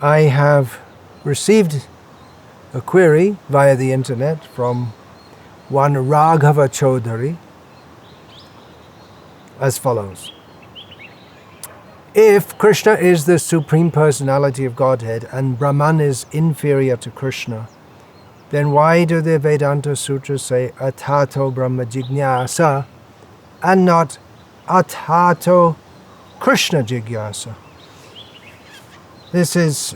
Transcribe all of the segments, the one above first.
I have received a query via the internet from one Raghav Chaudhary as follows. If Krishna is the Supreme Personality of Godhead and Brahman is inferior to Krishna, then why do the Vedanta Sutras say Athato Brahmajijnasa and not Athato Krishnajijnasa? This is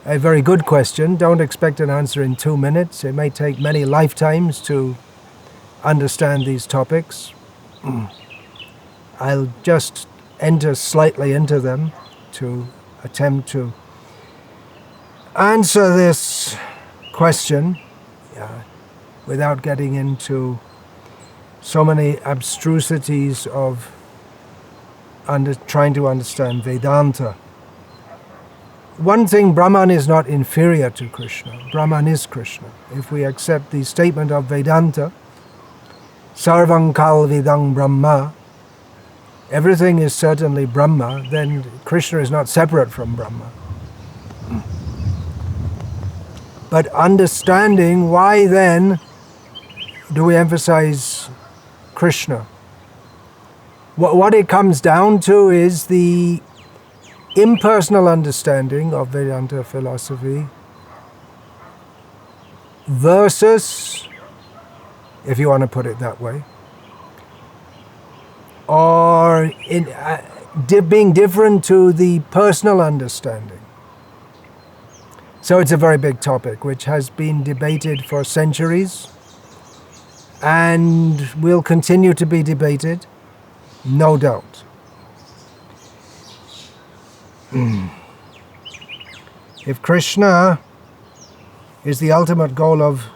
a very good question. Don't expect an answer in 2 minutes. It may take many lifetimes to understand these topics. I'll just enter slightly into them to attempt to answer this question without getting into so many abstrusities of trying to understand Vedanta. One thing, Brahman is not inferior to Krishna. Brahman is Krishna. If we accept the statement of Vedanta, Sarvang Kal Vidang Brahma, everything is certainly Brahma, then Krishna is not separate from Brahma. But understanding why then do we emphasize Krishna? What it comes down to is the impersonal understanding of Vedanta philosophy versus, if you want to put it that way, or being different to the personal understanding. So it's a very big topic which has been debated for centuries and will continue to be debated, no doubt. If Krishna is the ultimate goal of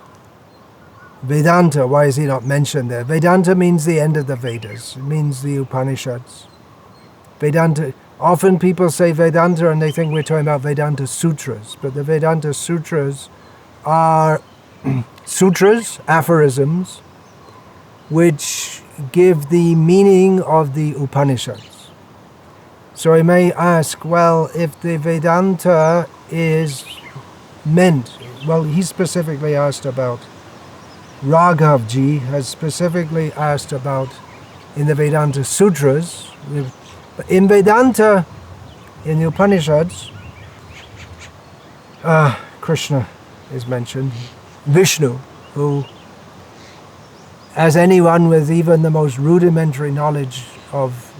Vedanta, why is he not mentioned there? Vedanta means the end of the Vedas. It means the Upanishads. Vedanta, often people say Vedanta and they think we're talking about Vedanta Sutras, but the Vedanta Sutras are sutras, aphorisms, which give the meaning of the Upanishads. So I may ask, well, if the Vedanta is meant, well, he specifically asked about, Raghavji has specifically asked about in the Vedanta Sutras, in Vedanta, in the Upanishads, Krishna is mentioned, Vishnu, who, as anyone with even the most rudimentary knowledge of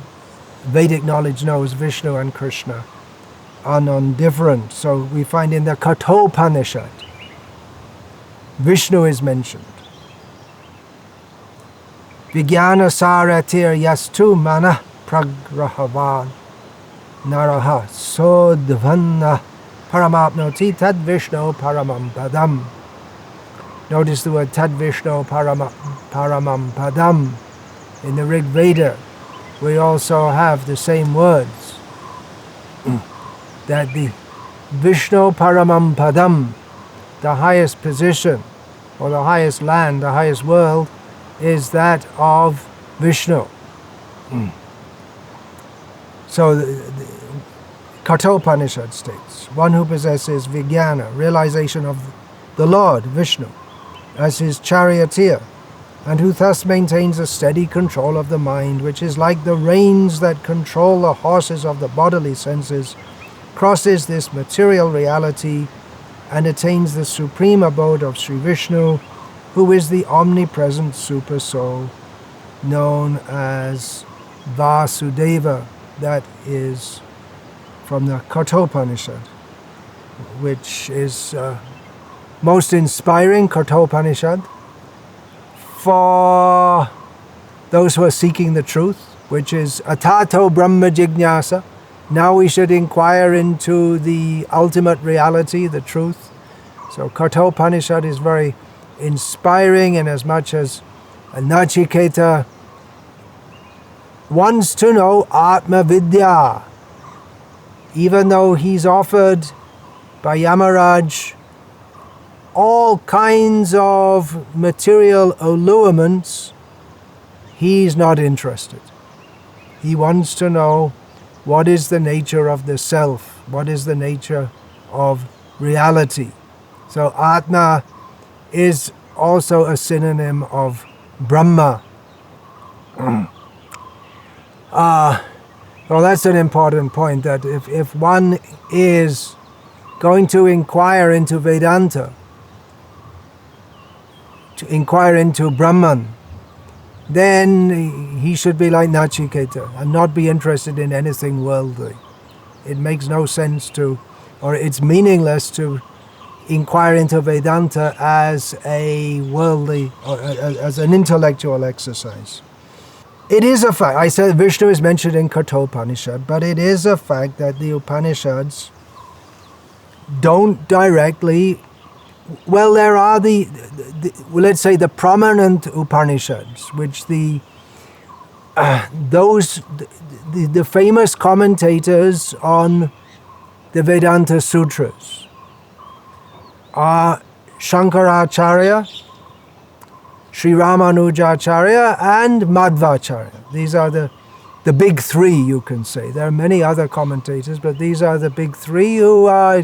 Vedic knowledge knows, Vishnu and Krishna are non-different. So we find in the Kathopanishad, Vishnu is mentioned. Vijnana saratir yastu mana pragrahavan naraha sodvanna paramapnoti tad Vishnu paramam padam. Notice the word tad Vishnu paramam padam. In the Rig Veda, we also have the same words, that the Vishnu Paramam Padam, the highest position, or the highest land, the highest world, is that of Vishnu. So the Kathopanishad states, one who possesses Vijnana, realization of the Lord, Vishnu, as his charioteer, and who thus maintains a steady control of the mind, which is like the reins that control the horses of the bodily senses, crosses this material reality and attains the supreme abode of Sri Vishnu, who is the omnipresent Super Soul, known as Vasudeva. That is from the Kathopanishad, which is most inspiring, Kathopanishad, for those who are seeking the truth, which is Athato Brahmajijnasa. Now we should inquire into the ultimate reality, the truth. So Kathopanishad is very inspiring in as much as Nachiketa wants to know Atma Vidya, even though he's offered by Yamaraj all kinds of material allurements, he's not interested. He wants to know what is the nature of the self. What is the nature of reality? So Atma is also a synonym of Brahma. Well, that's an important point, that if one is going to inquire into Vedanta, to inquire into Brahman, then he should be like Nachiketa and not be interested in anything worldly. It makes no sense to, or it's meaningless to inquire into Vedanta as a worldly, or as an intellectual exercise. It is a fact, I said Vishnu is mentioned in Kathopanishad, but it is a fact that the Upanishads don't directly, well, there are let's say the prominent Upanishads, which the famous commentators on the Vedanta Sutras are Shankaracharya, Sri Ramanujacharya, and Madhvacharya. These are the big three, you can say. There are many other commentators, but these are the big three who are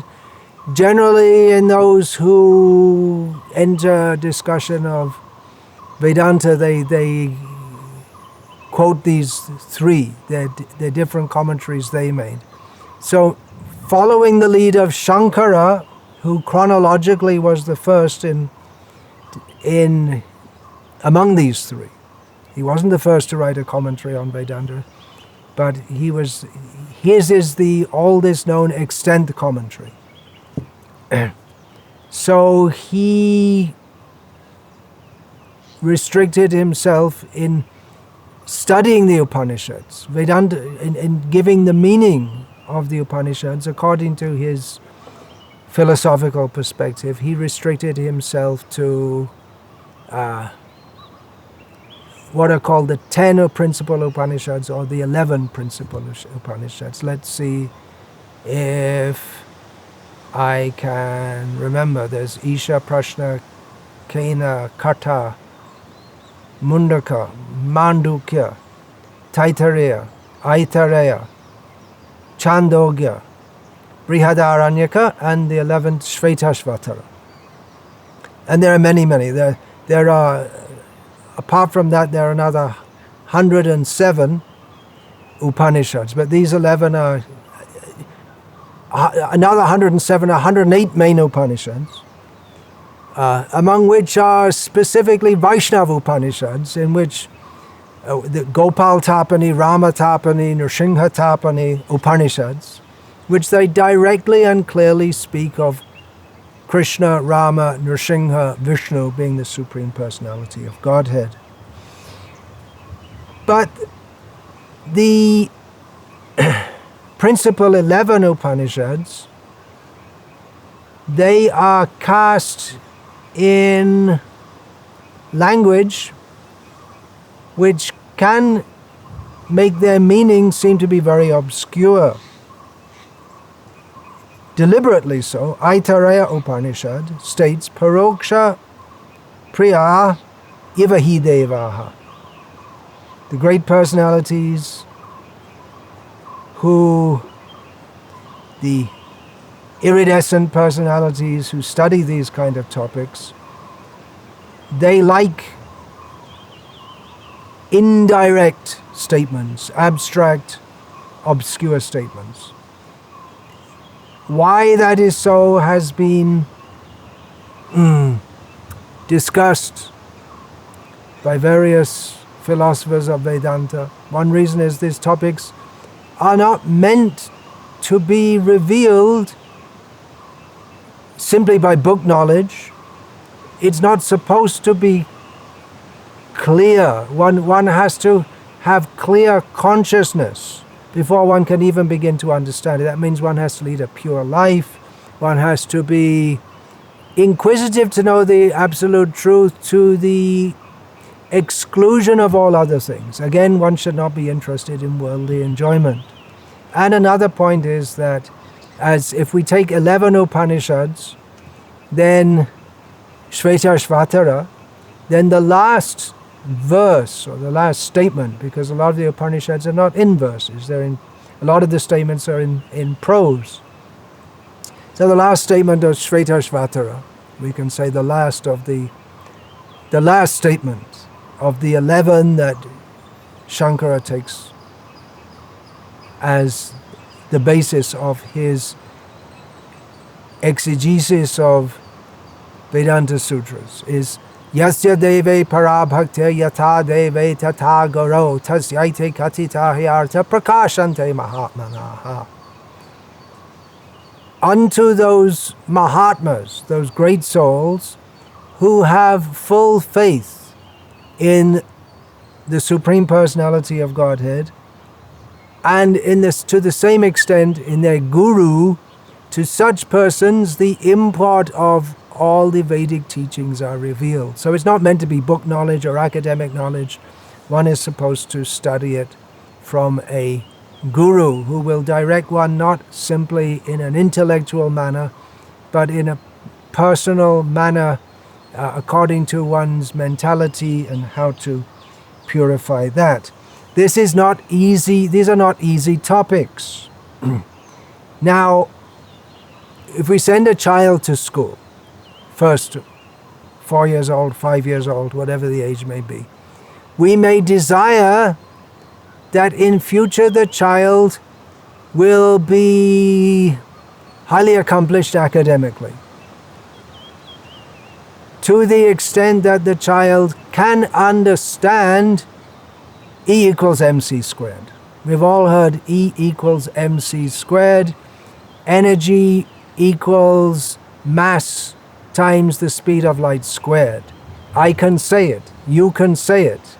generally, in those who enter discussion of Vedanta, they quote these three, their different commentaries they made. So, following the lead of Shankara, who chronologically was the first in among these three. He wasn't the first to write a commentary on Vedanta, but his is the oldest known extant commentary. So he restricted himself in studying the Upanishads, Vedanta, in giving the meaning of the Upanishads according to his philosophical perspective. He restricted himself to what are called the 10 principal Upanishads, or the 11 principal Upanishads. Let's see if I can remember. There's Isha, Prashna, Kena, Katha, Mundaka, Mandukya, Taittiriya, Aitareya, Chandogya, Brihadaranyaka, and the 11th Shvetashvatara. And there are many. There are, apart from that, there are another 107 Upanishads, but these 11 are, another 107, 108 main Upanishads, among which are specifically Vaishnava Upanishads, in which the Gopal Tapani, Rama Tapani, Nrsimha Tapani Upanishads, which they directly and clearly speak of Krishna, Rama, Nrsimha, Vishnu being the Supreme Personality of Godhead. But the principal 11 Upanishads, they are cast in language which can make their meaning seem to be very obscure. Deliberately so. Aitareya Upanishad states, Paroksha Priya Ivahi Devaha. The great personalities the iridescent personalities who study these kind of topics, they like indirect statements, abstract, obscure statements. Why that is so has been discussed by various philosophers of Vedanta. One reason is these topics are not meant to be revealed simply by book knowledge. It's not supposed to be clear. One has to have clear consciousness before one can even begin to understand it. That means one has to lead a pure life. One has to be inquisitive to know the absolute truth to the exclusion of all other things. Again, one should not be interested in worldly enjoyment. And another point is that as if we take 11 Upanishads, then Shvetashvatara, then the last verse or the last statement, because a lot of the Upanishads are not in verses, a lot of the statements are in prose. So the last statement of Shvetashvatara, we can say the last statement of the 11 that Shankara takes as the basis of his exegesis of Vedanta Sutras is Yasya deve parabhakte yata deve tata garo tasyaite katita hyarta prakashante mahatmanaha. Unto those Mahatmas, those great souls, who have full faith in the Supreme Personality of Godhead, and to the same extent in their Guru, to such persons the import of all the Vedic teachings are revealed. So it's not meant to be book knowledge or academic knowledge. One is supposed to study it from a Guru who will direct one not simply in an intellectual manner, but in a personal manner according to one's mentality and how to purify that. This is not easy. These are not easy topics. Now, if we send a child to school, first 4 years old, 5 years old, whatever the age may be, we may desire that in future the child will be highly accomplished academically, to the extent that the child can understand E equals mc squared. We've all heard E equals mc squared. Energy equals mass times the speed of light squared. I can say it. You can say it.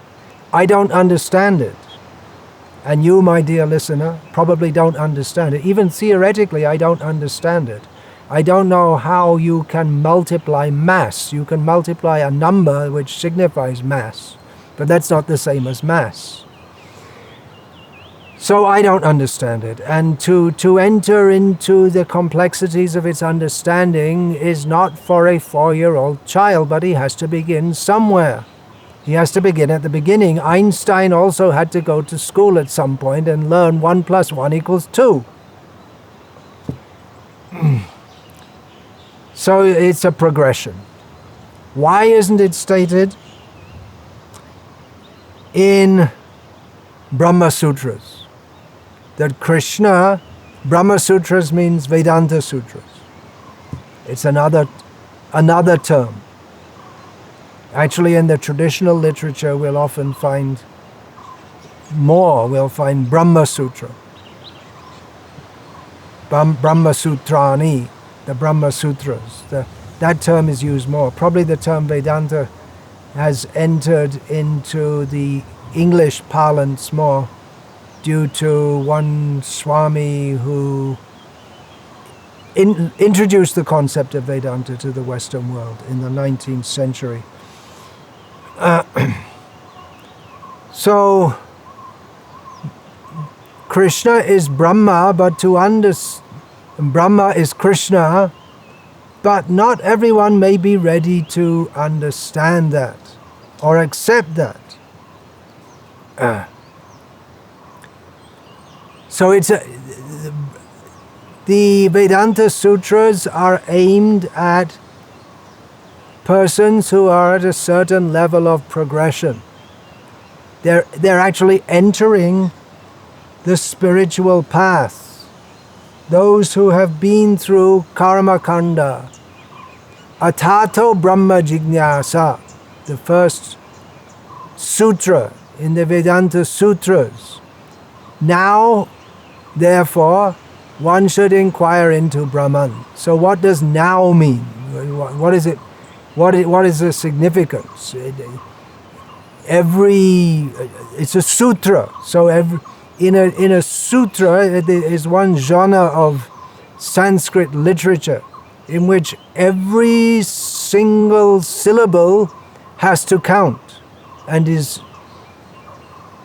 I don't understand it. And you, my dear listener, probably don't understand it. Even theoretically, I don't understand it. I don't know how you can multiply mass. You can multiply a number which signifies mass, but that's not the same as mass. So I don't understand it. And to enter into the complexities of its understanding is not for a 4-year-old child, but he has to begin somewhere. He has to begin at the beginning. Einstein also had to go to school at some point and learn 1 + 1 = 2. So it's a progression. Why isn't it stated in Brahma Sutras that Krishna, Brahma Sutras means Vedanta Sutras. It's another term. Actually, in the traditional literature, we'll often find more. We'll find Brahma Sutra, Brahma Sutrani, the Brahma Sutras. That term is used more. Probably the term Vedanta has entered into the English parlance more due to one Swami who introduced the concept of Vedanta to the Western world in the 19th century. So Krishna is Brahma, but Brahma is Krishna, but not everyone may be ready to understand that or accept that. So the Vedanta Sutras are aimed at persons who are at a certain level of progression. They're actually entering the spiritual path. Those who have been through Karma Kanda, Athato Brahmajijnasa, the first sutra in the Vedanta Sutras. Now, therefore, one should inquire into Brahman. So what does now mean? What is it? What is the significance? It's a sutra. So in a sutra, it is one genre of Sanskrit literature in which every single syllable has to count and is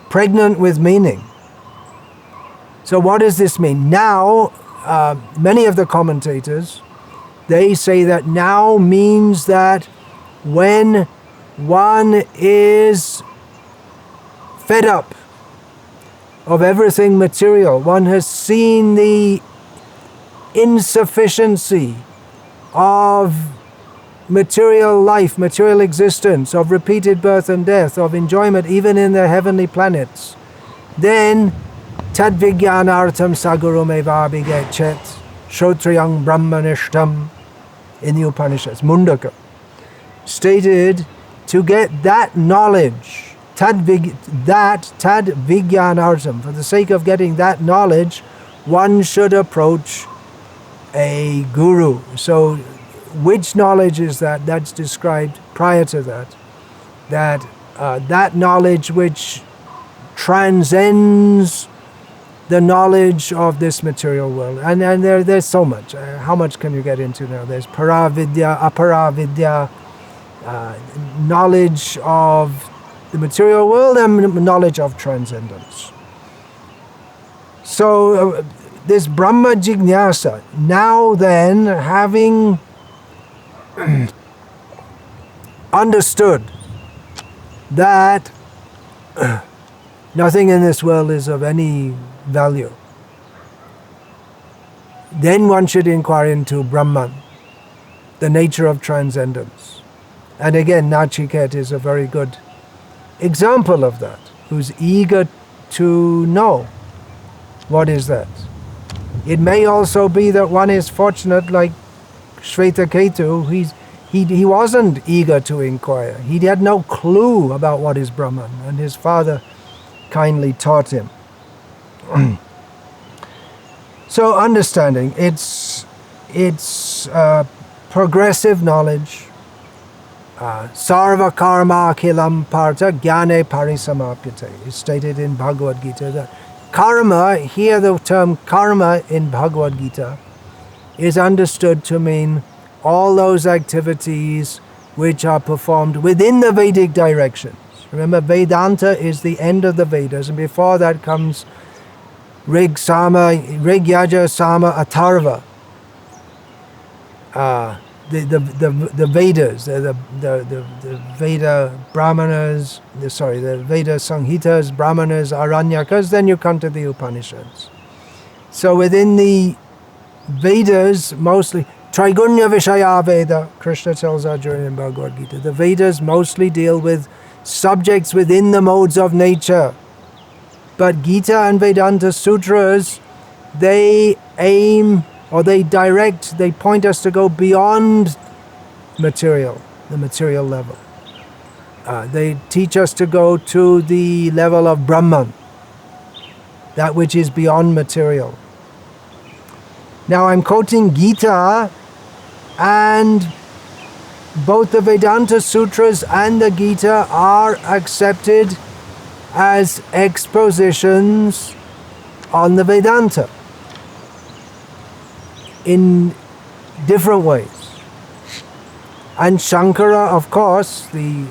pregnant with meaning. So what does this mean? Now, many of the commentators, they say that now means that when one is fed up of everything material, one has seen the insufficiency of material life, material existence, of repeated birth and death, of enjoyment even in the heavenly planets, then tad vijnanartam sagurum evabhigachet shrotriyang brahmanishtam in the Upanishads, Mundaka, stated to get that knowledge, tad vijnanartam, for the sake of getting that knowledge, one should approach a guru. So which knowledge is that? That's described prior to that. That knowledge which transcends the knowledge of this material world. And there's so much. How much can you get into now? There's paravidya, aparavidya, knowledge of the material world and knowledge of transcendence. So this Brahmajijnasa, now then, having understood that nothing in this world is of any value, then one should inquire into Brahman, the nature of transcendence. And again, Nachiket is a very good example of that, who's eager to know what is that. It may also be that one is fortunate, like Shvetaketu, he wasn't eager to inquire. He had no clue about what is Brahman, and his father kindly taught him. So understanding, it's progressive knowledge. Sarva karma akhilam partha jnane parisamapyate. It's stated in Bhagavad-Gita that karma, here the term karma in Bhagavad-Gita is understood to mean all those activities which are performed within the Vedic directions. Remember, Vedanta is the end of the Vedas, and before that comes Rig, Yaja, Sama, Atharva. The Vedas, the Veda Brahmanas, the Veda Samhitas, Brahmanas, Aranyakas, then you come to the Upanishads. So within the Vedas, mostly, Traigunya Vishaya Veda, Krishna tells Arjuna in Bhagavad-Gita, the Vedas mostly deal with subjects within the modes of nature. But Gita and Vedanta Sutras, they aim, or they direct, they point us to go beyond material, the material level. They teach us to go to the level of Brahman, that which is beyond material. Now I'm quoting Gita, and both the Vedanta Sutras and the Gita are accepted as expositions on the Vedanta in different ways. And Shankara, of course, the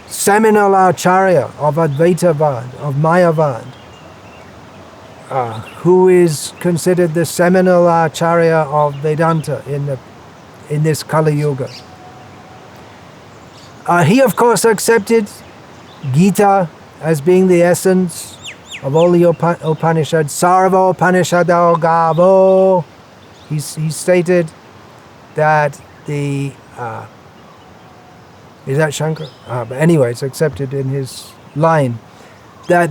seminal acharya of Advaitavad, of Mayavad, who is considered the seminal acharya of Vedanta in this Kali Yuga. He, of course, accepted Gita as being the essence of all the Upanishads. Sarva Upanishado Gavo. He stated that the... is that Shankar? But anyway, it's accepted in his line that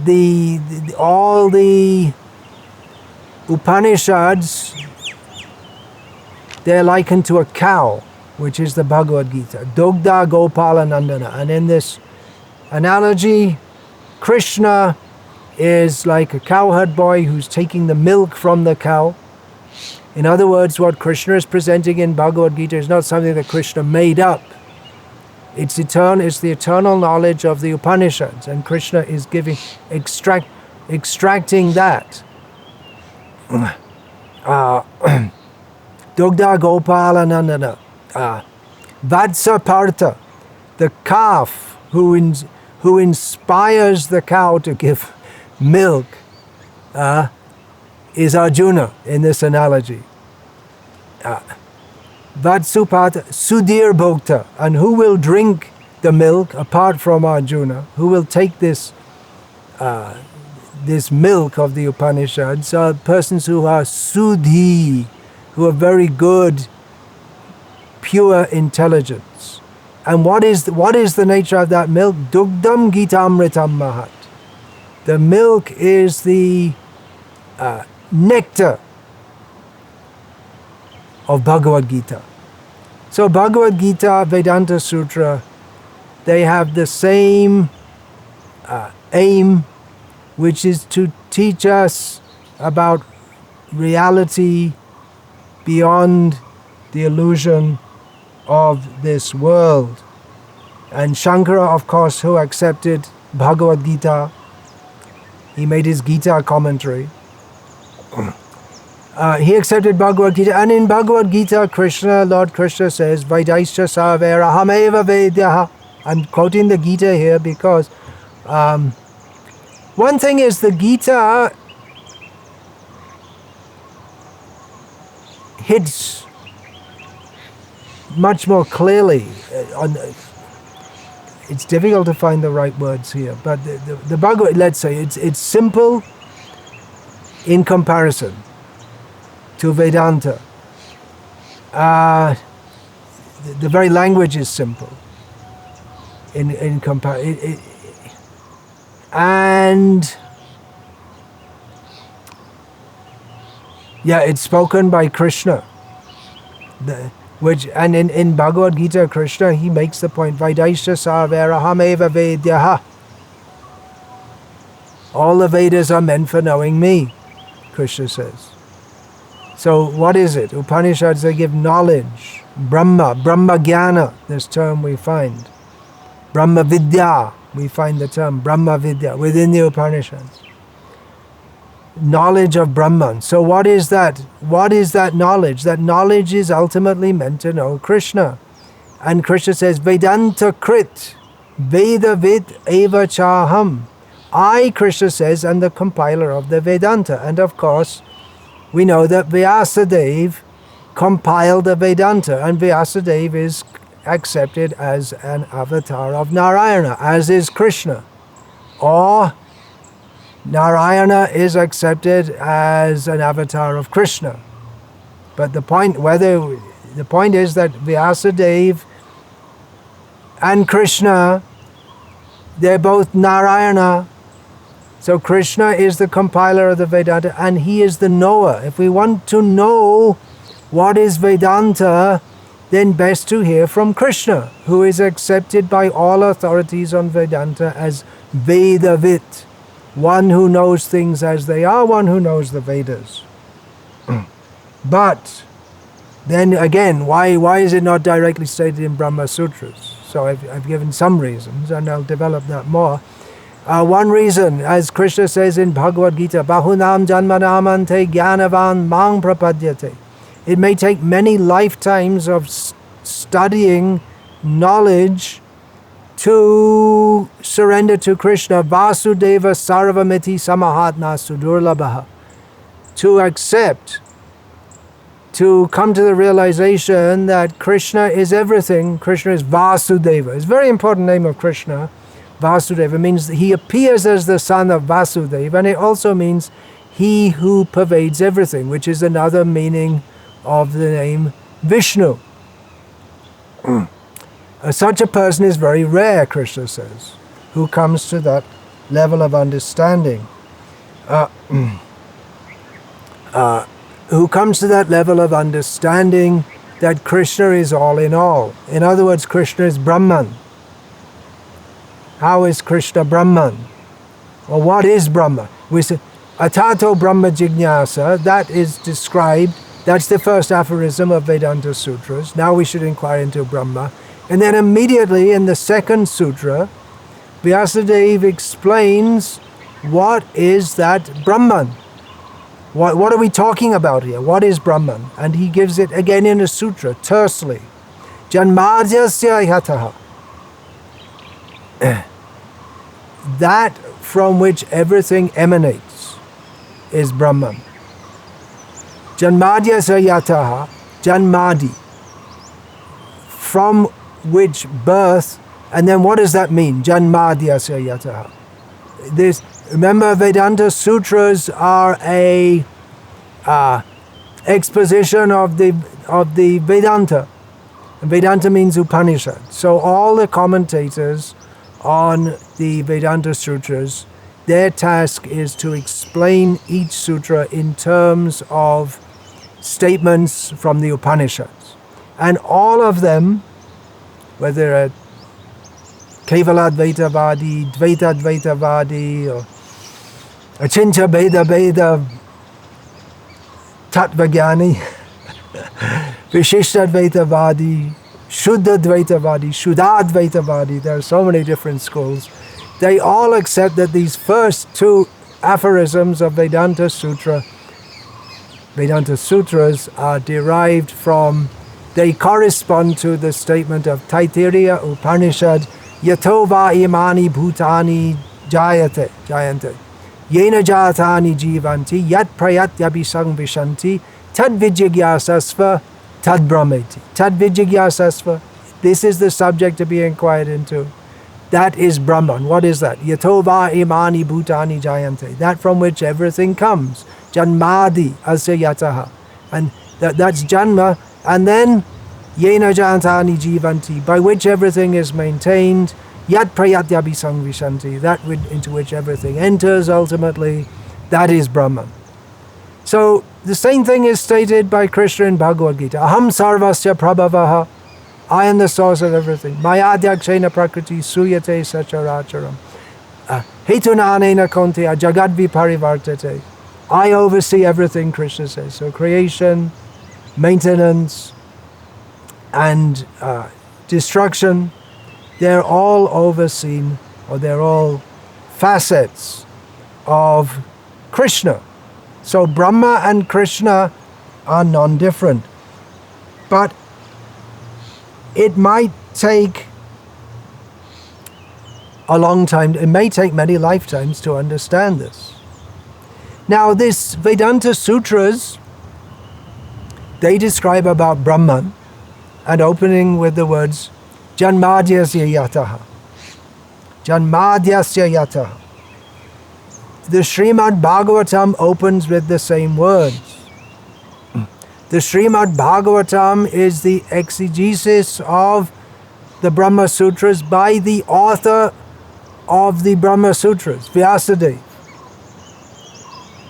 all the Upanishads, they're likened to a cow, which is the Bhagavad-Gita. Dogda Gopala Nandana. And in this analogy, Krishna is like a cowherd boy who's taking the milk from the cow. In other words, what Krishna is presenting in Bhagavad-Gita is not something that Krishna made up. It's the eternal knowledge of the Upanishads, and Krishna is extracting that. Dogda Gopala Nandana. Vatsa Partha, the calf who inspires the cow to give milk, is Arjuna in this analogy. Vatsupata, Sudhir Bhokta, and who will drink the milk apart from Arjuna, who will take this this milk of the Upanishads are persons who are suddhi, who are very good, pure intelligence. And what is the nature of that milk? Dugdam Gitamritam Mahat. The milk is the nectar of Bhagavad-Gita. So Bhagavad-Gita, Vedanta Sutra, they have the same aim, which is to teach us about reality beyond the illusion of this world. And Shankara, of course, who accepted Bhagavad-Gita, he made his Gita commentary. He accepted Bhagavad-Gita, and in Bhagavad-Gita, Lord Krishna says, Vaidyaischa savera hameva vedyaha. I'm quoting the Gita here because one thing is the Gita hits much more clearly it's difficult to find the right words here, but the Bhagavad, let's say, it's simple in comparison to Vedanta. The very language is simple in comparison. And yeah, it's spoken by Krishna. In Bhagavad Gita, Krishna, he makes the point, Vaidyaischa savera hameva vedyaha. All the Vedas are meant for knowing me, Krishna says. So what is it? Upanishads, they give knowledge. Brahmajnana, this term we find. Brahma Vidya, we find the term Brahma Vidya within the Upanishads. Knowledge of Brahman. So what is that? What is that knowledge? That knowledge is ultimately meant to know Krishna. And Krishna says, Vedanta Krit, Veda Vid Eva Chaham. I, Krishna says, am the compiler of the Vedanta. And of course, we know that Vyasadeva compiled the Vedanta, and Vyasadeva is accepted as an avatar of Narayana, as is Krishna. Or Narayana is accepted as an avatar of Krishna. But the point is that Vyasadeva and Krishna, they're both Narayana. So Krishna is the compiler of the Vedanta, and he is the knower. If we want to know what is Vedanta, then best to hear from Krishna, who is accepted by all authorities on Vedanta as Vedavit, one who knows things as they are, one who knows the Vedas. But then again, why is it not directly stated in Brahma Sutras? So I've given some reasons, and I'll develop that more. One reason, as Krishna says in Bhagavad-Gita, Bahunam janmanamante jnanavan mang prapadyate. It may take many lifetimes of studying knowledge to surrender to Krishna. Vasudeva sarvamiti samahatma sudurlabhaha. To accept, to come to the realization that Krishna is everything. Krishna is Vasudeva. It's a very important name of Krishna. Vasudeva means he appears as the son of Vasudeva, and it also means he who pervades everything, which is another meaning of the name Vishnu. Such a person is very rare, Krishna says, who comes to that level of understanding. Who comes to that level of understanding that Krishna is all in all. In other words, Krishna is Brahman. How is Krishna Brahman? Well, what is Brahma? We say, Athato Brahmajijnasa, that is described, that's the first aphorism of Vedanta Sutras. Now we should inquire into Brahma. And then immediately in the second sutra, Vyasadeva explains what is that Brahman. What are we talking about here? What is Brahman? And he gives it again in a sutra, tersely. Janmadyasya yataha. That from which everything emanates is Brahman. Janmadyasya yataha, Janmadi. From which birth, and then what does that mean? Janmadyasya yataha. Remember, Vedanta Sutras are a exposition of the Vedanta. And Vedanta means Upanishad. So all the commentators on the Vedanta Sutras, their task is to explain each sutra in terms of statements from the Upanishads. And all of them, whether a Kevaladvaitavadi, Dvaitadvaitavadi, or Achincha Beda Beda Tatvagyani, Vishishtadvaitavadi, Shuddhadvaitavadi, Shuddhadvaitavadi, there are so many different schools. They all accept that these first two aphorisms of Vedanta Sutras are derived from, they correspond to the statement of Taittiriya Upanishad, Yatova imani bhutani jayante, yena jatani jivanti, yat prayatyabhisang vishanti, tad vijigyasasva, tad brahmeti. Tad vijigyasasva, this is the subject to be inquired into. That is Brahman. What is that? Yatova imani bhutani jayante, that from which everything comes. Janmadi asya yataha. And that's Janma. And then Yena jantani jivanti, by which everything is maintained. Yat prayatyabhisang vishanti, that into which everything enters ultimately. That is Brahman. So the same thing is stated by Krishna in Bhagavad-Gita. Aham sarvasya prabhavaha, I am the source of everything. Mayadhyakshena prakriti suyate sacharacharam. Hetunanena konteya jagad viparivartate. I oversee everything, Krishna says. So creation, maintenance, and destruction, they're all overseen, or they're all facets of Krishna. So Brahma and Krishna are non-different. But it might take a long time, it may take many lifetimes to understand this. Now this Vedanta Sutras, they describe about Brahman, and opening with the words Janmadyasya yataha. Janmadyasya yataha. The Srimad Bhagavatam opens with the same words. The Srimad Bhagavatam is the exegesis of the Brahma Sutras by the author of the Brahma Sutras, Vyasadeva.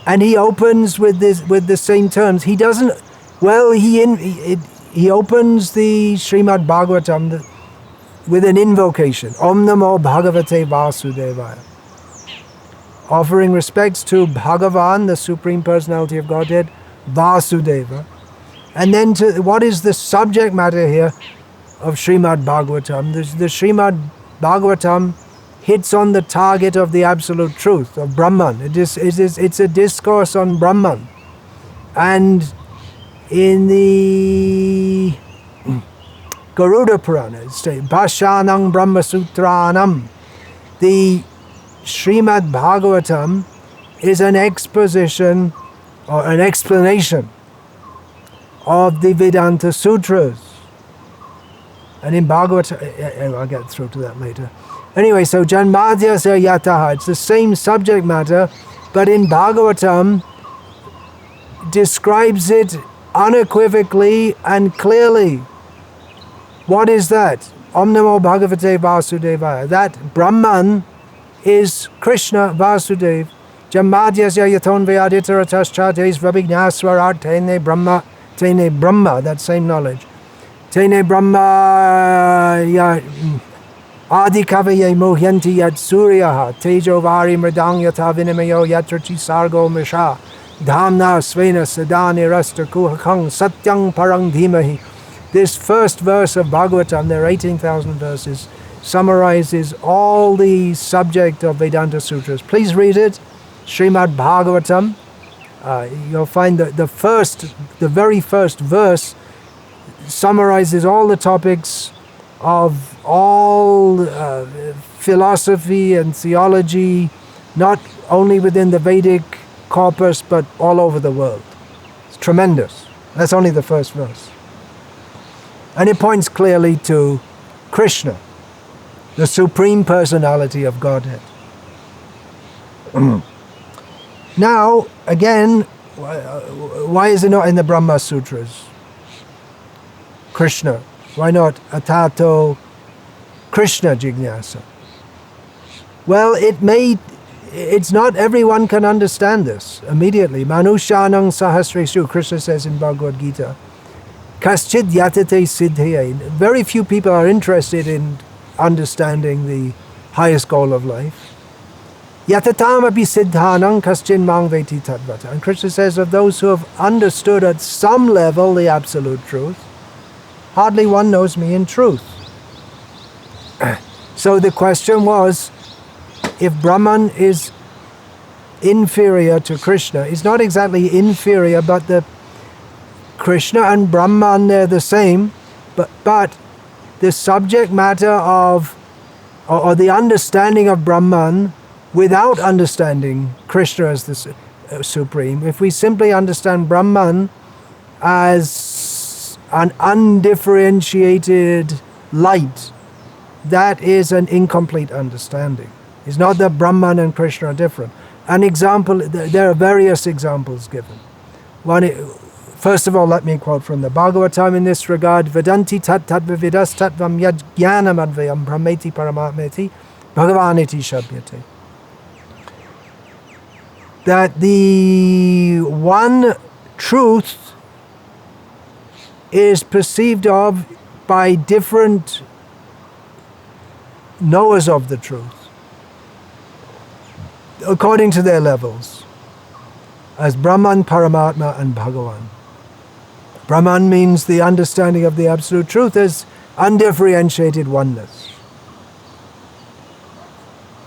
And he opens with the same terms. He doesn't, well, he opens the Srimad Bhagavatam with an invocation, Om Namo Bhagavate Vasudevaya, offering respects to Bhagavan, the Supreme Personality of Godhead, Vasudeva. And then what is the subject matter here of Srimad Bhagavatam? The Srimad Bhagavatam hits on the target of the absolute truth, of Brahman. It's a discourse on Brahman. And in the Garuda Purana, it states, Bhashanam Brahma Sutranam. The Srimad Bhagavatam is an exposition or an explanation of the Vedanta Sutras. And in Bhagavatam, I'll get through to that later. Anyway, so Janmadyasya yataha, it's the same subject matter, but in Bhagavatam describes it unequivocally and clearly. What is that? Om Namo Bhagavate Vasudevaya. That Brahman is Krishna Vasudeva. Janmadyasya yaton vayaditarataschates vabignaswarat tene Brahma, that same knowledge. Tene Brahma Adi kavaye mohyanti yad suryaha tejo vari mridang yata vinamayo yatrachi sargo misha dhamna svena sadani rasta kuhakang satyang parang dhimahi. This first verse of Bhagavatam, there are 18,000 verses, summarizes all the subject of Vedanta Sutras. Please read it, Srimad Bhagavatam. You'll find that the very first verse summarizes all the topics of all philosophy and theology, not only within the Vedic corpus, but all over the world. It's tremendous. That's only the first verse. And it points clearly to Krishna, the Supreme Personality of Godhead. Now, again, why is it not in the Brahma Sutras? Krishna. Why not Athato Krishnajijnasa? Well, it's not everyone can understand this immediately. Manushanang sahasreshu, Krishna says in Bhagavad-Gita. Kaschid yatate siddhye. Very few people are interested in understanding the highest goal of life. Yatatam api siddhanang kaschin mang veti tadvata. And Krishna says of those who have understood at some level the absolute truth, hardly one knows me in truth. So the question was, if Brahman is inferior to Krishna, it's not exactly inferior, but the Krishna and Brahman, they're the same, but the subject matter of, or the understanding of Brahman without understanding Krishna as the Supreme, if we simply understand Brahman as an undifferentiated light, that is an incomplete understanding. It's not that Brahman and Krishna are different. An example, there are various examples given. First of all, let me quote from the Bhagavatam in this regard. Vedanti tat vidas tatvam yad jnanam advayam brahmeti paramatmeti bhagavaniti shabhyate. That the one truth is perceived of by different knowers of the truth, according to their levels, as Brahman, Paramatma, and Bhagavan. Brahman means the understanding of the absolute truth as undifferentiated oneness.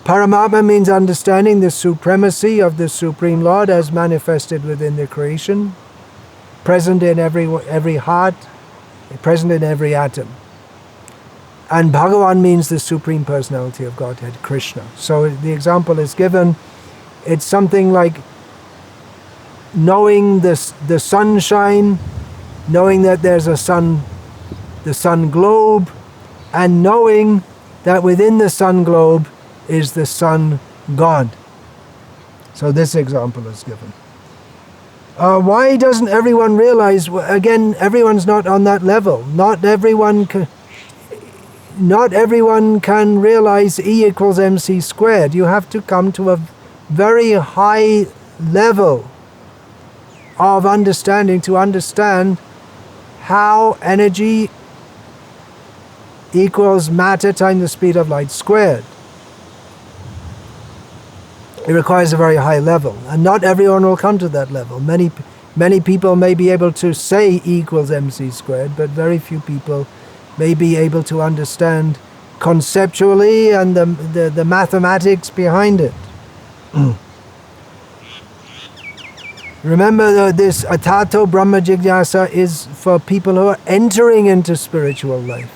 Paramatma means understanding the supremacy of the Supreme Lord as manifested within the creation, present in every heart, present in every atom. And Bhagavan means the Supreme Personality of Godhead, Krishna. So the example is given, it's something like knowing the sunshine, knowing that there's the sun globe, and knowing that within the sun globe is the sun God. So this example is given. Why doesn't everyone realize, again, everyone's not on that level. Not everyone can realize E equals mc squared. You have to come to a very high level of understanding to understand how energy equals matter times the speed of light squared. It requires a very high level, and not everyone will come to that level. Many people may be able to say E equals mc squared, but very few people may be able to understand conceptually and the mathematics behind it. Remember that this Athato Brahmajijnasa is for people who are entering into spiritual life,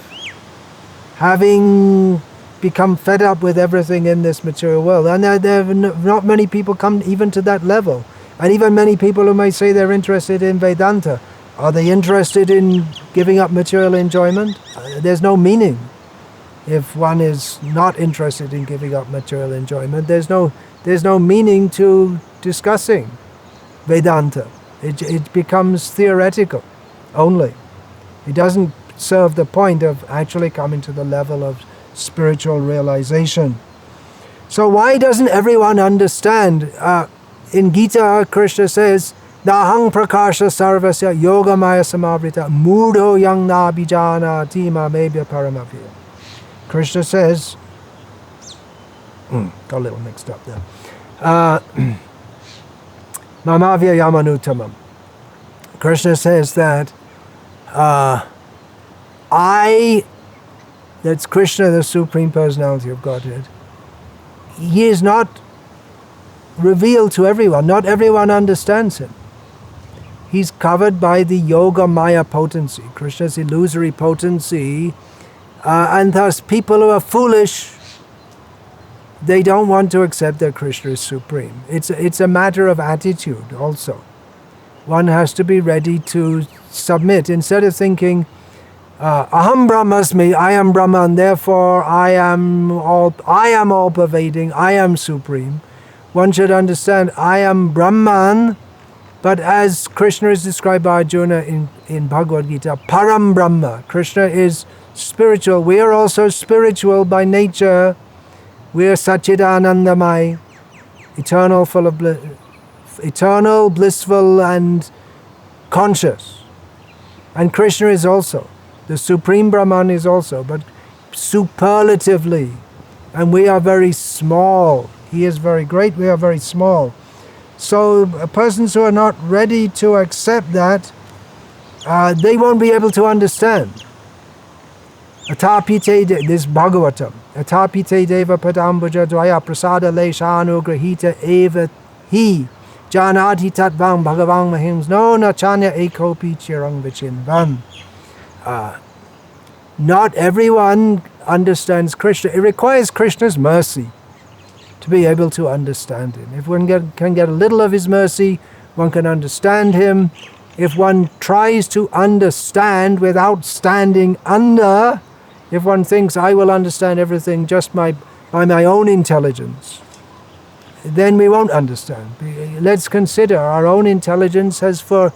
having become fed up with everything in this material world. And there have not many people come even to that level. And even many people who may say they're interested in Vedanta, are they interested in giving up material enjoyment? There's no meaning. If one is not interested in giving up material enjoyment, there's no meaning to discussing Vedanta. It becomes theoretical only. It doesn't serve the point of actually coming to the level of spiritual realization. So why doesn't everyone understand? In Gita, Krishna says, Nahang prakasha sarvasya yoga maya samavrita mudho yang na bijana tima mebya paramavya. Krishna says, got a little mixed up there. Mamavya yamanutamam. Krishna says that that's Krishna, the Supreme Personality of Godhead. He is not revealed to everyone. Not everyone understands him. He's covered by the yoga maya potency, Krishna's illusory potency, and thus people who are foolish, they don't want to accept that Krishna is supreme. It's a matter of attitude also. One has to be ready to submit. Instead of thinking, Aham Brahmasmi, I am Brahman, therefore I am all pervading, I am supreme. One should understand, I am Brahman, but as Krishna is described by Arjuna in Bhagavad-Gita, Param Brahma. Krishna is spiritual. We are also spiritual by nature. We are Satchidanandamai, eternal, full of eternal, blissful, and conscious. And Krishna is also. The Supreme Brahman is also, but superlatively. And we are very small. He is very great, we are very small. So persons who are not ready to accept that, they won't be able to understand. Atapite, this Bhagavatam, Atapite deva padambuja dvaya prasada leshanu grahita eva hi janati tatvang bhagavang mahims no nachanya ekopi chirang vichinvan. Not everyone understands Krishna. It requires Krishna's mercy to be able to understand him. If one can get a little of his mercy, one can understand him. If one tries to understand without standing under, if one thinks I will understand everything just by my own intelligence, then we won't understand. Let's consider our own intelligence has for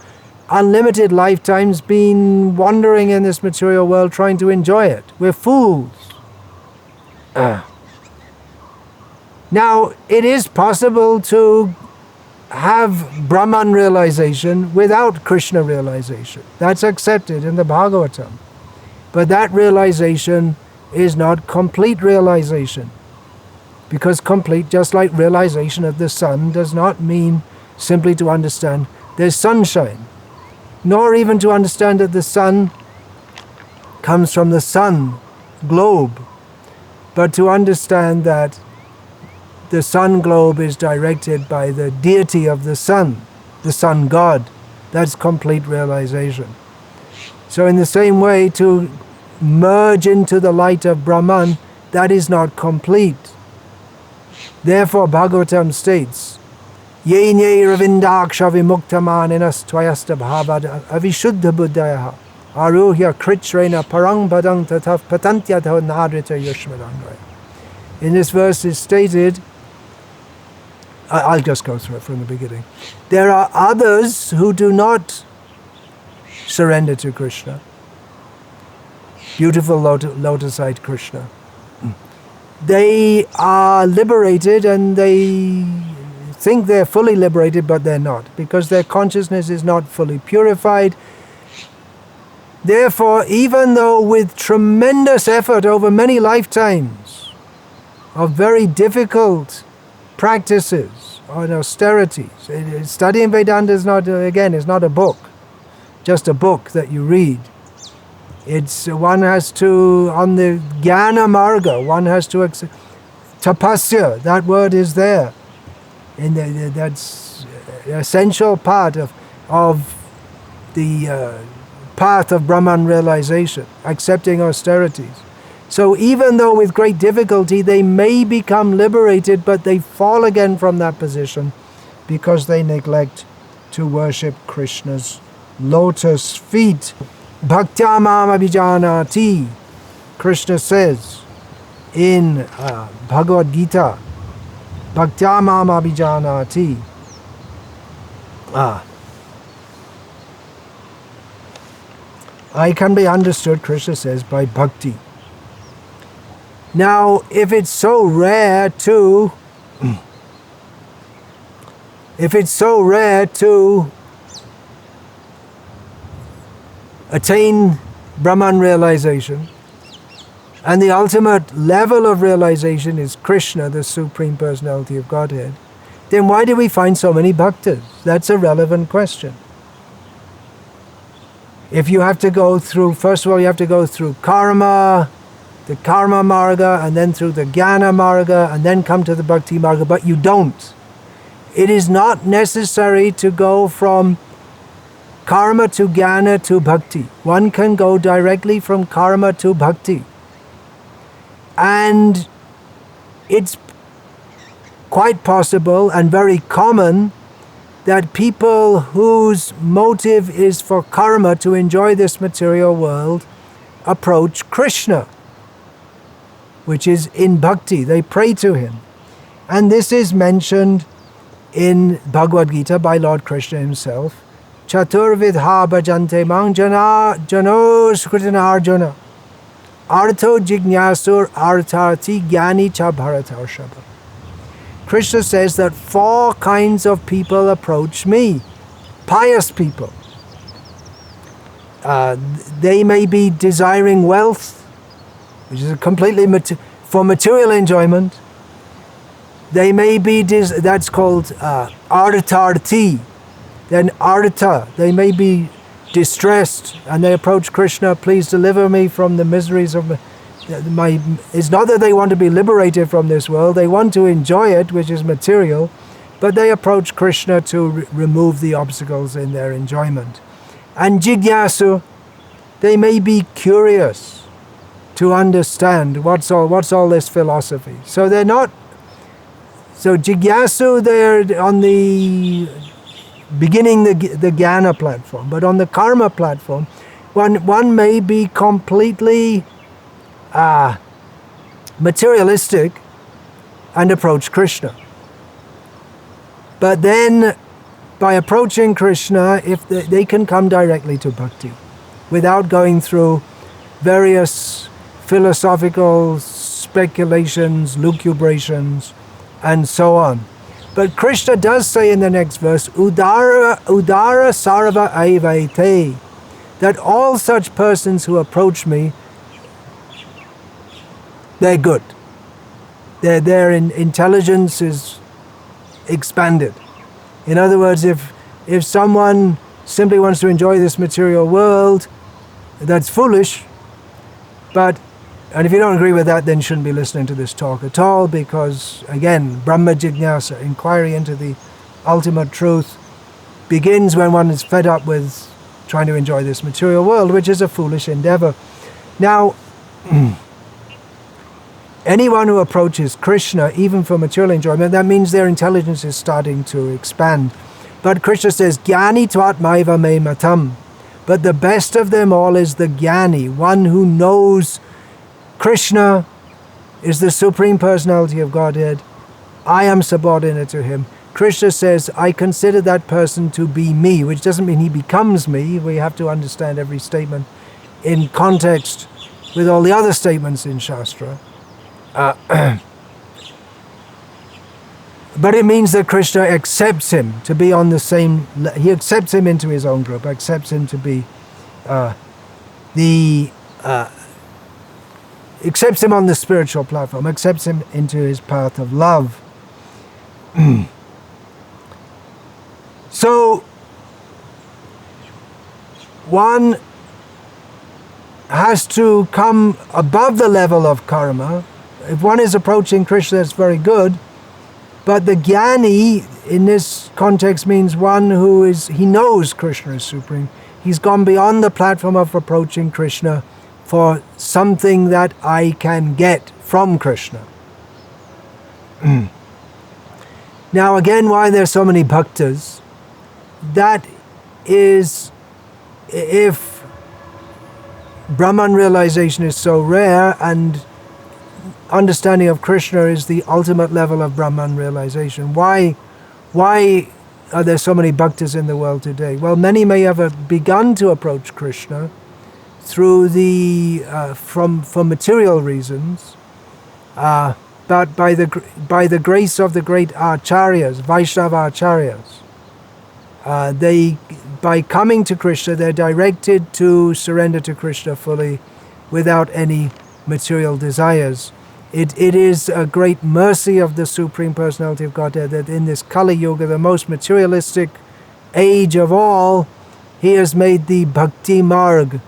unlimited lifetimes been wandering in this material world trying to enjoy it. We're fools. Now, it is possible to have Brahman realization without Krishna realization. That's accepted in the Bhagavatam. But that realization is not complete realization. Because complete, just like realization of the sun, does not mean simply to understand there's sunshine, nor even to understand that the sun comes from the sun globe, but to understand that the sun globe is directed by the deity of the sun god. That's complete realization. So in the same way, to merge into the light of Brahman, that is not complete. Therefore, Bhagavatam states, Ye nye ravindaksha vimuktamaninas tvayasta bhavad avishuddha buddhayaha aruhya kritsrena parang padang tatav patantyatho nadrita yushmadangaya. In this verse is stated, I'll just go through it from the beginning. There are others who do not surrender to Krishna. Beautiful lotus-eyed Krishna. They are liberated and they think they're fully liberated, but they're not, because their consciousness is not fully purified. Therefore, even though with tremendous effort over many lifetimes of very difficult practices or austerities, studying Vedanta is not, again, is not a book, just a book that you read. It's one has to, on the Jnana Marga, one has to tapasya, that word is there. And that's an essential part of the path of Brahman realization, accepting austerities. So even though with great difficulty they may become liberated, but they fall again from that position because they neglect to worship Krishna's lotus feet. Bhaktya mam abhijanati, Krishna says in Bhagavad-Gita, Bhaktya mam abhijanati. I can be understood, Krishna says, by bhakti. Now, if it's so rare to attain Brahman realization, and the ultimate level of realization is Krishna, the Supreme Personality of Godhead, then why do we find so many bhaktas? That's a relevant question. If you have to go through, first of all, you have to go through karma, the karma marga, and then through the jnana marga, and then come to the bhakti marga, but you don't. It is not necessary to go from karma to jnana to bhakti. One can go directly from karma to bhakti. And it's quite possible and very common that people whose motive is for karma, to enjoy this material world, approach Krishna, which is in bhakti. They pray to him. And this is mentioned in Bhagavad-Gita by Lord Krishna himself. Chaturvidha bhajante mang janos kritanarjuna artho jignasur artharti jnani cha bharatarshava. Krishna says that 4 kinds of people approach me. Pious people. They may be desiring wealth, which is completely for material enjoyment. They may be, that's called artharti. Then artha, they may be distressed and they approach Krishna, please deliver me from the miseries of my. It's not that they want to be liberated from this world, they want to enjoy it, which is material, but they approach Krishna to remove the obstacles in their enjoyment. And jignasu, they may be curious to understand what's all this philosophy. So they're not. So jignasu, they're on the beginning the jnana platform, but on the karma platform, one may be completely materialistic and approach Krishna. But then, by approaching Krishna, if they can come directly to bhakti, without going through various philosophical speculations, lucubrations, and so on. But Krishna does say in the next verse, Udara sarva aivate, that all such persons who approach me, they're good. Their intelligence is expanded. In other words, if someone simply wants to enjoy this material world, that's foolish. And if you don't agree with that, then you shouldn't be listening to this talk at all, because, again, Brahmajijnasa, inquiry into the ultimate truth, begins when one is fed up with trying to enjoy this material world, which is a foolish endeavor. Now, anyone who approaches Krishna, even for material enjoyment, that means their intelligence is starting to expand. But Krishna says, Jnani tvatmaiva me matam. But the best of them all is the Jnani, one who knows Krishna is the Supreme Personality of Godhead. I am subordinate to him. Krishna says, I consider that person to be me, which doesn't mean he becomes me. We have to understand every statement in context with all the other statements in Shastra. But it means that Krishna accepts him to be on the same, he accepts him into his own group, accepts him to be accepts him on the spiritual platform, accepts him into his path of love. So, one has to come above the level of karma. If one is approaching Krishna, that's very good. But the jnani in this context means one who he knows Krishna is supreme. He's gone beyond the platform of approaching Krishna for something that I can get from Krishna. Now again, why there's so many bhaktas, that is, if Brahman realization is so rare and understanding of Krishna is the ultimate level of Brahman realization, why are there so many bhaktas in the world today? Well, many may have begun to approach Krishna through for material reasons, but by the grace of the great acharyas, Vaishnava acharyas, by coming to Krishna, they're directed to surrender to Krishna fully, without any material desires. It is a great mercy of the Supreme Personality of Godhead that in this Kali Yuga, the most materialistic age of all, He has made the Bhakti Marg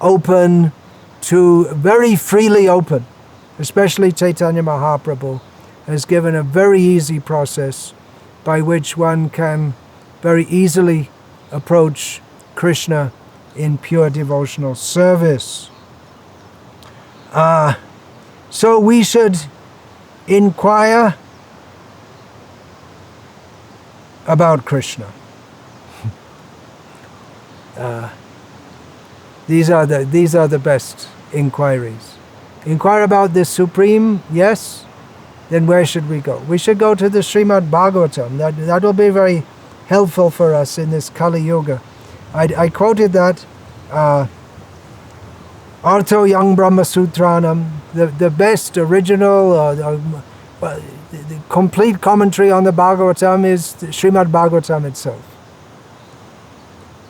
open to, very freely open. Especially Chaitanya Mahaprabhu has given a very easy process by which one can very easily approach Krishna in pure devotional service. So we should inquire about Krishna. These are the best inquiries. Inquire about the Supreme, yes. then where should we go? We should go to the Srimad Bhagavatam. That will be very helpful for us in this Kali Yuga. I quoted that Artho Yang Brahma Sutranam, the best original, the complete commentary on the Bhagavatam is the Srimad Bhagavatam itself.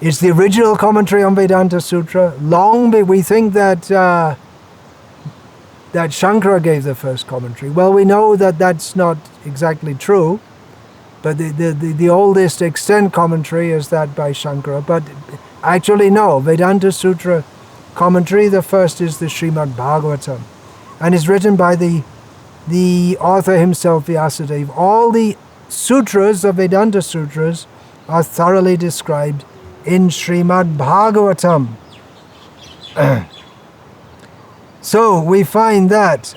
It's the original commentary on Vedanta Sutra. We think that Shankara gave the first commentary. Well, we know that that's not exactly true, but the oldest extant commentary is that by Shankara. But actually, no, Vedanta Sutra commentary, the first is the Srimad Bhagavatam, and is written by the author himself, Vyasadeva. All the sutras of Vedanta Sutras are thoroughly described in Srimad Bhagavatam. So we find that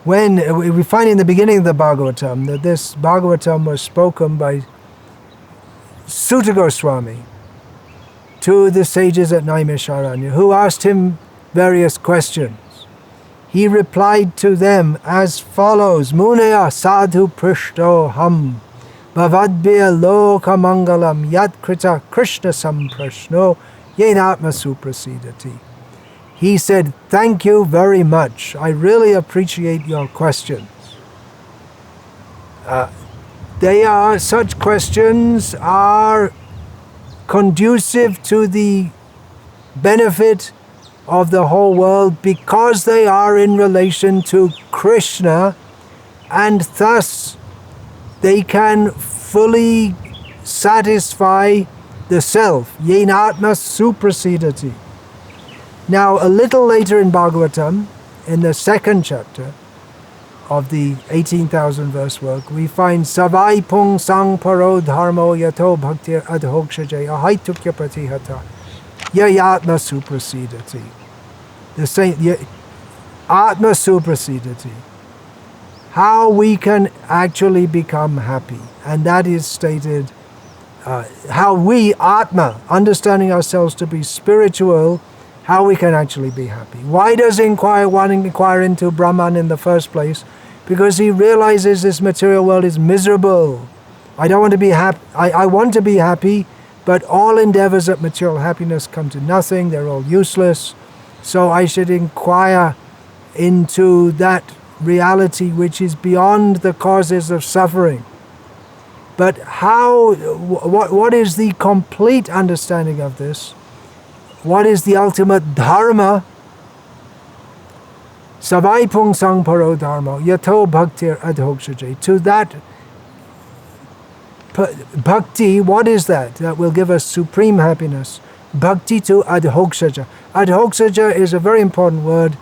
when we find in the beginning of the Bhagavatam that this Bhagavatam was spoken by Sutta Goswami to the sages at Naimisharanya, who asked him various questions. He replied to them as follows: Munaya sadhu prishto ham bhavadbhya loka mangalam yat krita Krishna samprashno yenatma suprasidati. He said, "Thank you very much. I really appreciate your questions." Such questions are conducive to the benefit of the whole world because they are in relation to Krishna, and thus they can fully satisfy the self. Yenatma suprasidati. Now, a little later in Bhagavatam, in the second chapter of the 18,000 verse work, we find Savai Pung Sang Paro Dharmo Yato Bhaktir Adhokshaja Ahaitukya Pratihata Yayatma Suprasidati. The same Atma Suprasidati. How we can actually become happy. And that is stated, how we, Atma, understanding ourselves to be spiritual, how we can actually be happy. Why does Enquire want to inquire into Brahman in the first place? Because he realizes this material world is miserable. I don't want to be happy. I want to be happy, but all endeavors at material happiness come to nothing. They're all useless. So I should inquire into that reality which is beyond the causes of suffering. But what is the complete understanding of this? What is the ultimate Dharma? Savai Pung Sang Paro Dharma Yato Bhaktir Adhokshaja. To that Bhakti, what is that? That will give us supreme happiness. Bhakti to Adhokshaja. Adhokshaja is a very important word.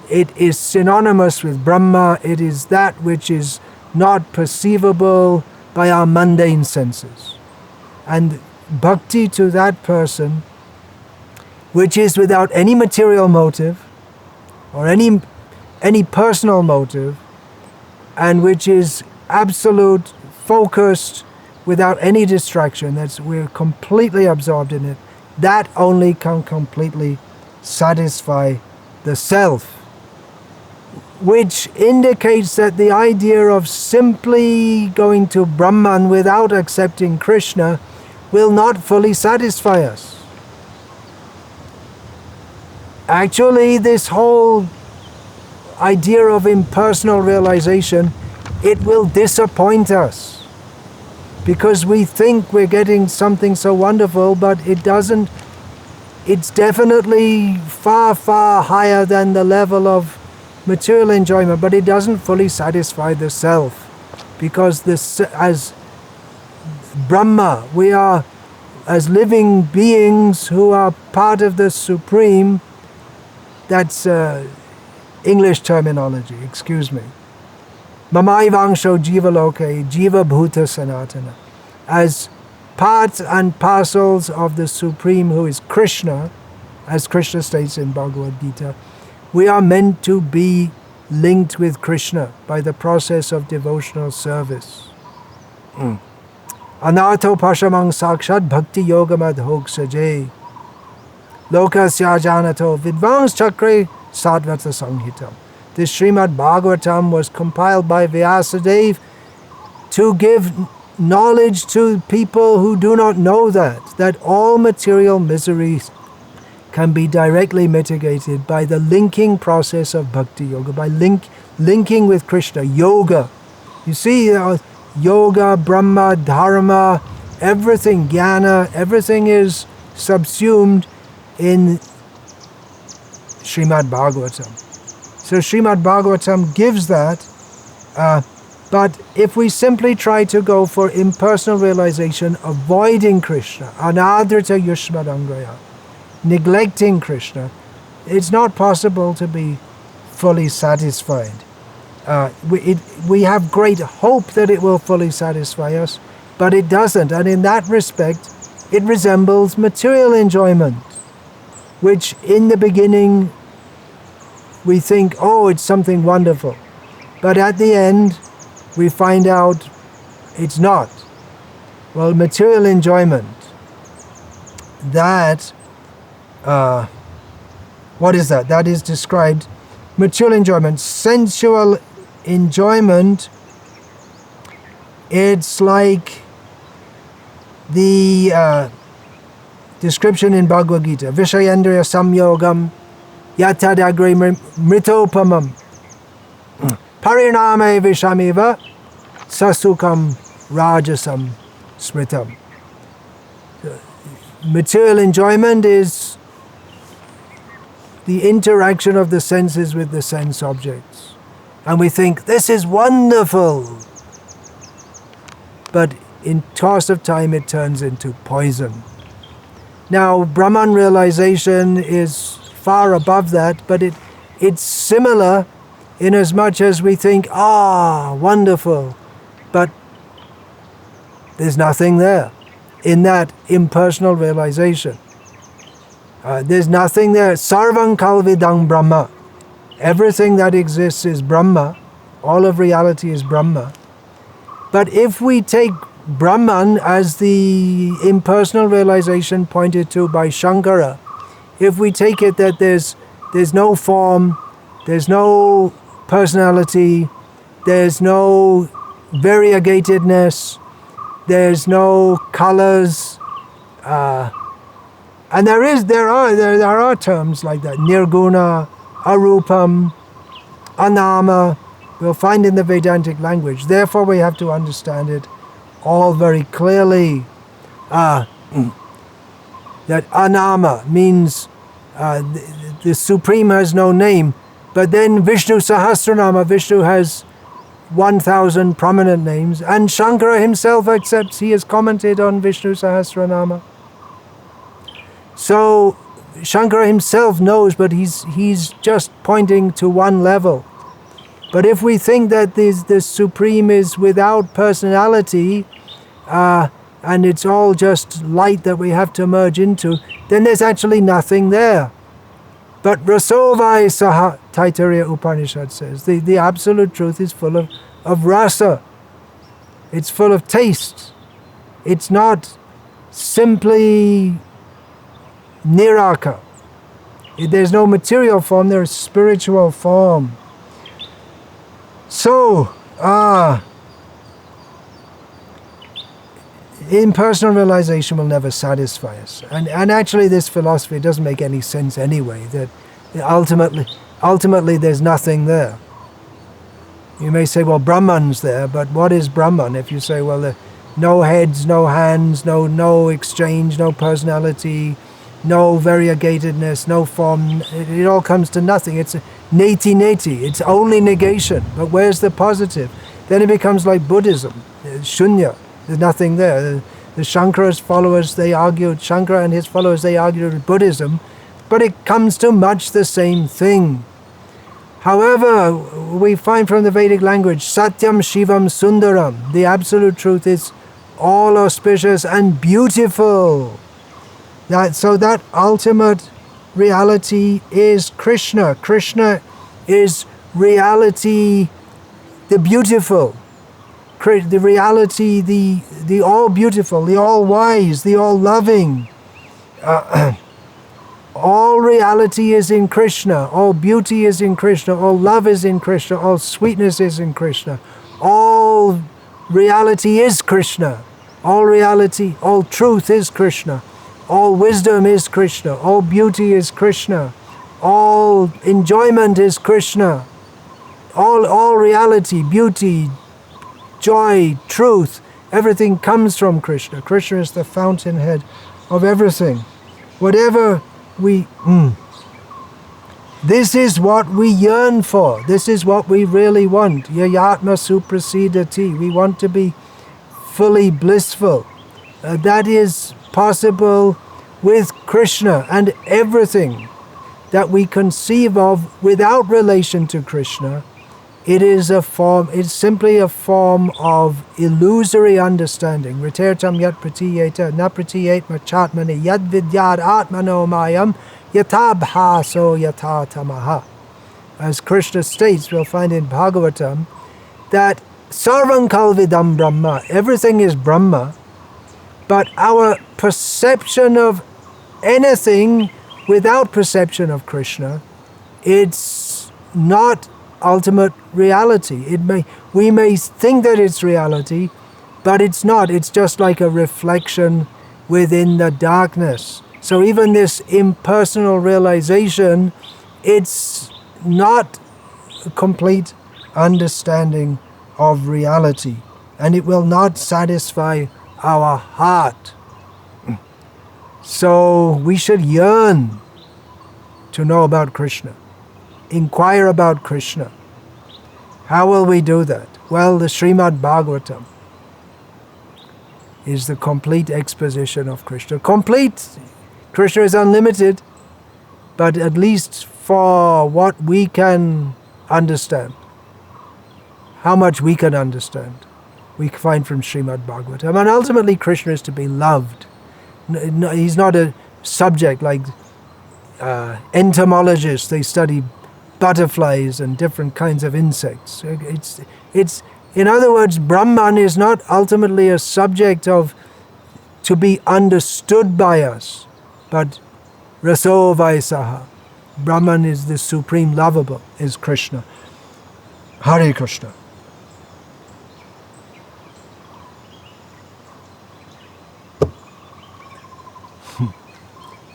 It is synonymous with Brahma. It is that which is not perceivable by our mundane senses. And Bhakti to that person, which is without any material motive or any personal motive, and which is absolute, focused, without any distraction, we're completely absorbed in it, that only can completely satisfy the self. Which indicates that the idea of simply going to Brahman without accepting Krishna will not fully satisfy us. Actually, this whole idea of impersonal realization, it will disappoint us. Because we think we're getting something so wonderful, but it doesn't. It's definitely far, far higher than the level of material enjoyment, but it doesn't fully satisfy the self. Because as Brahma, we are, as living beings who are part of the Supreme, that's English terminology, excuse me. Mamaivangsho jiva loke, jiva bhuta sanatana. As parts and parcels of the Supreme who is Krishna, as Krishna states in Bhagavad-Gita, we are meant to be linked with Krishna by the process of devotional service. Anartho pashamang sakshat bhakti yogamad hoksaje. lokasya janato vidvans chakre sadvata samhitam. This Srimad Bhagavatam was compiled by Vyasadeva to give knowledge to people who do not know that all material miseries can be directly mitigated by the linking process of bhakti yoga, by linking with Krishna, yoga. You see, yoga, Brahma, Dharma, everything, jnana, everything is subsumed in Srimad Bhagavatam. So Srimad Bhagavatam gives that, but if we simply try to go for impersonal realization, avoiding Krishna, anadrata yushmadangraya, neglecting Krishna, it's not possible to be fully satisfied. We have great hope that it will fully satisfy us, but it doesn't. And in that respect, it resembles material enjoyment, which in the beginning we think, oh, it's something wonderful. But at the end, we find out it's not. Well, material enjoyment, that, what is that? That is described, material enjoyment, sensual enjoyment, it's like the description in Bhagavad-Gita, Vishayendriya samyogam yatadagre mritopamam pariname vishamiva sasukam rajasam smritam. Material enjoyment is the interaction of the senses with the sense objects. And we think, this is wonderful. But in course of time it turns into poison. Now, Brahman realization is far above that, but it's similar in as much as we think, wonderful, but there's nothing there in that impersonal realization. There's nothing there. Sarvam kalvidang Brahma. Everything that exists is Brahma. All of reality is Brahma. But if we take Brahman as the impersonal realization pointed to by Shankara, if we take it that there's no form, there's no personality, there's no variegatedness, there's no colors, and there are terms like that, nirguna, arupam, anama, we'll find in the Vedantic language. Therefore we have to understand it all very clearly. That anama means the Supreme has no name, but then Vishnu Sahasranama, Vishnu has 1,000 prominent names, and Shankara himself accepts, he has commented on Vishnu Sahasranama. So Shankara himself knows, but he's just pointing to one level. But if we think that the Supreme is without personality, and it's all just light that we have to merge into, then there's actually nothing there. But Rasovai Saha, Taittiriya Upanishad says, the absolute truth is full of rasa. It's full of taste. It's not simply niraka. There's no material form, there's spiritual form. So, impersonal realization will never satisfy us. And actually this philosophy doesn't make any sense anyway, that ultimately there's nothing there. You may say, well, Brahman's there, but what is Brahman? If you say, well, no heads, no hands, no exchange, no personality, no variegatedness, no form, it all comes to nothing. It's neti, it's only negation. But where's the positive? Then it becomes like Buddhism, shunya. There's nothing there. The Shankara's followers, Shankara and his followers, they argued Buddhism, but it comes to much the same thing. However, we find from the Vedic language, Satyam Shivam Sundaram, the absolute truth is all auspicious and beautiful. So that ultimate reality is Krishna. Krishna is reality, the beautiful. The reality, the all beautiful, the all wise, the all loving, All reality is in Krishna. All beauty is in Krishna. All love is in Krishna. All sweetness is in Krishna. All reality is Krishna. All reality, all truth is Krishna. All wisdom is Krishna. All beauty is Krishna. All enjoyment is Krishna. All reality, beauty, joy, truth, everything comes from Krishna. Krishna is the fountainhead of everything. Whatever this is what we yearn for. This is what we really want. Yayatma suprasidati. We want to be fully blissful. That is possible with Krishna, and everything that we conceive of without relation to Krishna, it's simply a form of illusory understanding. Ritertam yat pratiyeta na pratiyet machatmani yad vidyad atmano mayam yatabhaso yatatamaha. As Krishna states, we'll find in Bhagavatam, that sarvam kalvidam Brahma, everything is Brahma, but our perception of anything without perception of Krishna, it's not ultimate reality. We may think that it's reality, but it's not. It's just like a reflection within the darkness. So even this impersonal realization, it's not a complete understanding of reality, and it will not satisfy our heart. So we should yearn to know about Krishna, inquire about Krishna. How will we do that? Well, the Srimad Bhagavatam is the complete exposition of Krishna. Complete. Krishna is unlimited, but at least for what we can understand, how much we can understand, we find from Srimad Bhagavatam. And ultimately Krishna is to be loved. He's not a subject like entomologists. They study butterflies and different kinds of insects. It's in other words, Brahman is not ultimately a subject to be understood by us, but raso vaisaha. Brahman is the supreme lovable, is Krishna. Hare Krishna.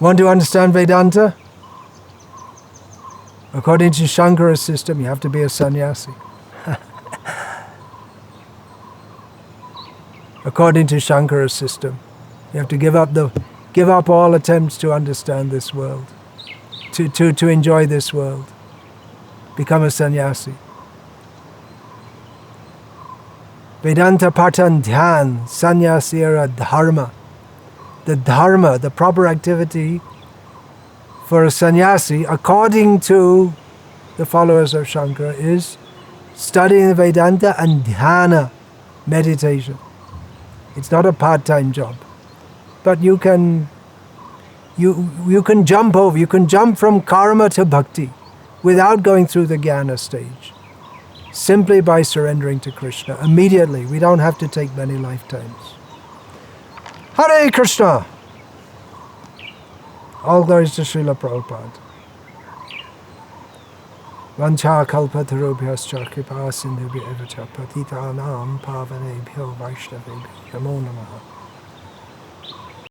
Want to understand Vedanta? According to Shankara's system, you have to be a sannyasi. According to Shankara's system, you have to give up all attempts to understand this world, to enjoy this world. Become a sannyasi. Vedanta patan dhyan sannyasira dharma. The dharma, the proper activity for a sannyasi, according to the followers of Shankara, is studying the Vedanta and dhyana, meditation. It's not a part-time job, but you can jump over. You can jump from karma to bhakti without going through the jnana stage, simply by surrendering to Krishna immediately. We don't have to take many lifetimes. Hare Krishna! All glories to Srila Prabhupada. Vancha kalpatarubhyascha kripa sindhubhya evacha patitanam pavanebhyo vaishnavebhyo namo namaha.